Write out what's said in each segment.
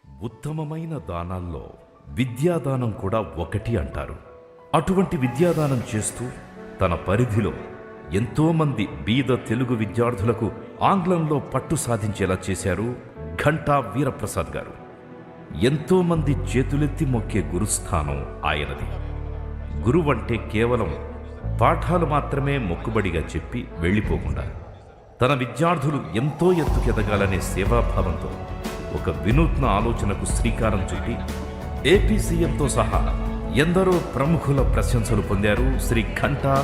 ఉత్తమమైన దానాల్లో విద్యాదానం కూడా ఒకటి అంటారు. అటువంటి విద్యాదానం చేస్తూ తన పరిధిలో ఎంతోమంది బీద తెలుగు విద్యార్థులకు ఆంగ్లంలో పట్టు సాధించేలా చేశారు ఘంటా వీరప్రసాద్ గారు. ఎంతోమంది చేతులెత్తి మొక్కే గురుస్థానం ఆయనది. గురువంటే కేవలం పాఠాలు మాత్రమే మొక్కుబడిగా చెప్పి వెళ్ళిపోకుండా తన విద్యార్థులు ఎంతో ఎత్తుకెదగాలనే సేవాభావంతో ఒక వినూత్న ఆలోచనకు శ్రీకారం చుట్టి ఏపీ సీఎంతో సహా ఎందరో ప్రముఖుల ప్రశంసలు పొందారు శ్రీ ఘంటా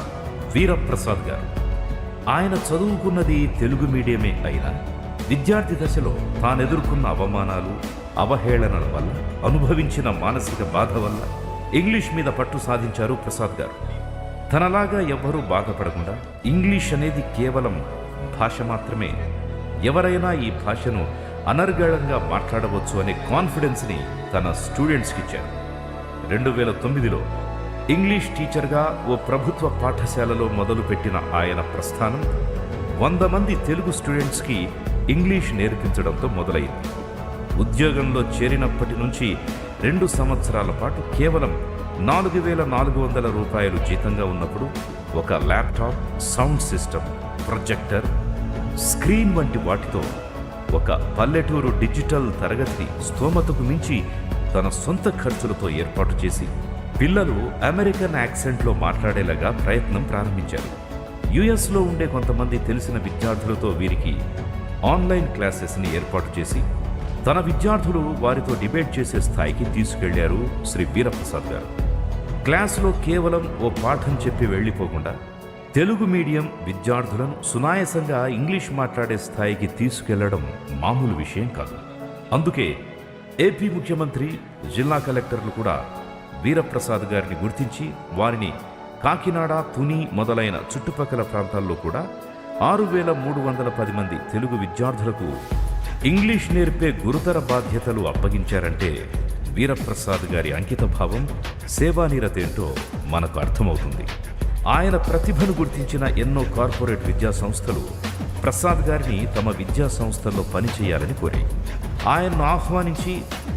వీరప్రసాద్ గారు. ఆయన చదువుకున్నది తెలుగు మీడియమే అయినా విద్యార్థి దశలో తానెదుర్కొన్న అవమానాలు, అవహేళనల వల్ల, అనుభవించిన మానసిక బాధ వల్ల ఇంగ్లీష్ మీద పట్టు సాధించారు ప్రసాద్ గారు. తనలాగా ఎవ్వరూ బాధపడకుండా ఇంగ్లీష్ అనేది కేవలం భాష మాత్రమే, ఎవరైనా ఈ భాషను అనర్గళంగా మాట్లాడవచ్చు అనే కాన్ఫిడెన్స్ని తన స్టూడెంట్స్కి ఇచ్చారు. 2009లో ఇంగ్లీష్ టీచర్గా ఓ ప్రభుత్వ పాఠశాలలో మొదలుపెట్టిన ఆయన ప్రస్థానం 100 మంది తెలుగు స్టూడెంట్స్కి ఇంగ్లీష్ నేర్పించడంతో మొదలైంది. ఉద్యోగంలో చేరినప్పటి నుంచి 2 సంవత్సరాల పాటు కేవలం 4,400 రూపాయలు జీతంగా ఉన్నప్పుడు ఒక laptop, sound system, projector, screen వంటి వాటితో ఒక పల్లెటూరు డిజిటల్ తరగతిని స్తోమతకు మించి తన సొంత ఖర్చులతో ఏర్పాటు చేసి పిల్లలు అమెరికన్ యాక్సెంట్లో మాట్లాడేలాగా ప్రయత్నం ప్రారంభించారు. యుఎస్లో ఉండే కొంతమంది తెలిసిన విద్యార్థులతో వీరికి ఆన్లైన్ క్లాసెస్ని ఏర్పాటు చేసి తన విద్యార్థులు వారితో డిబేట్ చేసే స్థాయికి తీసుకెళ్లారు శ్రీ వీరప్రసాద్ గారు. క్లాసులో కేవలం ఓ పాఠం చెప్పి వెళ్ళిపోకుండా తెలుగు మీడియం విద్యార్థులను సునాయాసంగా ఇంగ్లీష్ మాట్లాడే స్థాయికి తీసుకెళ్లడం మామూలు విషయం కాదు. అందుకే ఏపీ ముఖ్యమంత్రి, జిల్లా కలెక్టర్లు కూడా వీరప్రసాద్ గారిని గుర్తించి వారిని కాకినాడ, తుని మొదలైన చుట్టుపక్కల ప్రాంతాల్లో కూడా 6,310 మంది తెలుగు విద్యార్థులకు ఇంగ్లీష్ నేర్పే గురుతర బాధ్యతలు అప్పగించారంటే వీరప్రసాద్ గారి అంకితభావం, సేవానిరతేంటో మనకు అర్థమవుతుంది. ఆయన ప్రతిభను గుర్తించిన ఎన్నో కార్పొరేట్ విద్యా సంస్థలు ప్రసాద్ గారిని తమ విద్యా సంస్థల్లో పనిచేయాలని కోరాయి. ఆయన్ను ఆహ్వానించి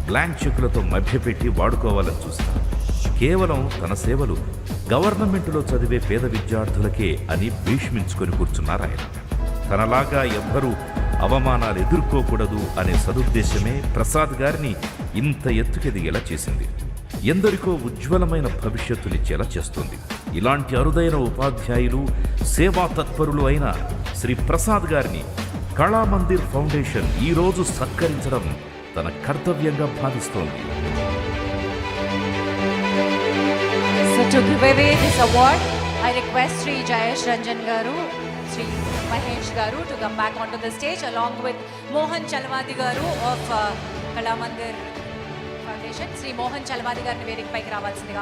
బ్లాంక్ చెక్కులతో మభ్యపెట్టి వాడుకోవాలని చూస్తారు. కేవలం తన సేవలు గవర్నమెంటులో చదివే పేద విద్యార్థులకే అని భీష్మించుకొని కూర్చున్నారు ఆయన. తనలాగా ఎవ్వరూ అవమానాలు ఎదుర్కోకూడదు అనే సదుద్దేశమే ప్రసాద్ గారిని ఇంత ఎత్తుకెదిగేలా చేసింది. ఎందరికో ఉజ్వలమైన భవిష్యత్తునిచ్చేలా చేస్తుంది. ఇలాంటి అరుదైన ఉపాధ్యాయులు, సేవా తత్పరులు అయిన శ్రీ ప్రసాద్ గారిని కళామందిర్ ఫౌండేషన్ ఈరోజు సత్కరించడం తన కర్తవ్యంగా భావిస్తోంది. So to give away this award, I request Sri Jayesh Ranjan Garu, Sri Mahesh Garu to come back onto the stage along with Mohan Chalwadi Garu of Kalamandir Foundation. Sri Mohan Chalwadi Garu వేదిక పైకి రావాల్సిందిగా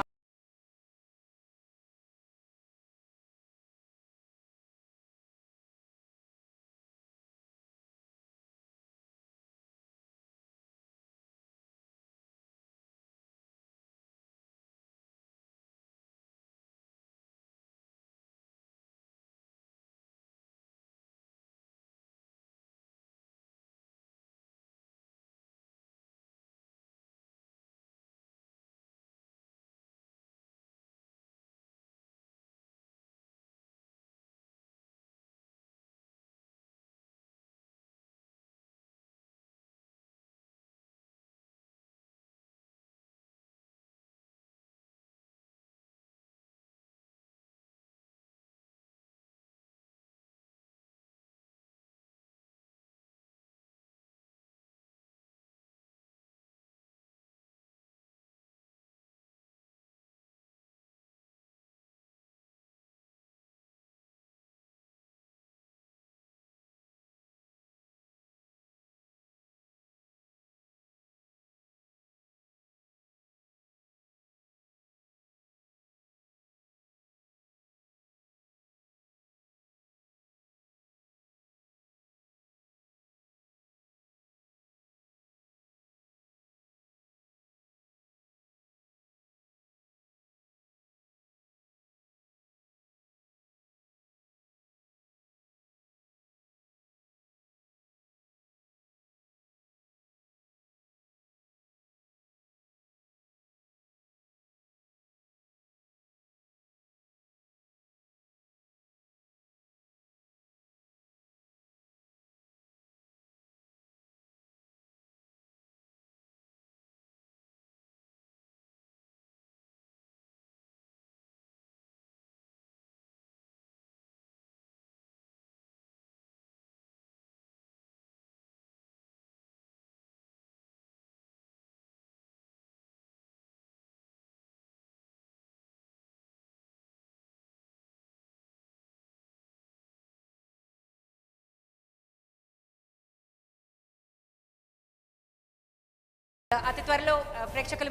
అతి త్వరలో ప్రేక్షకుల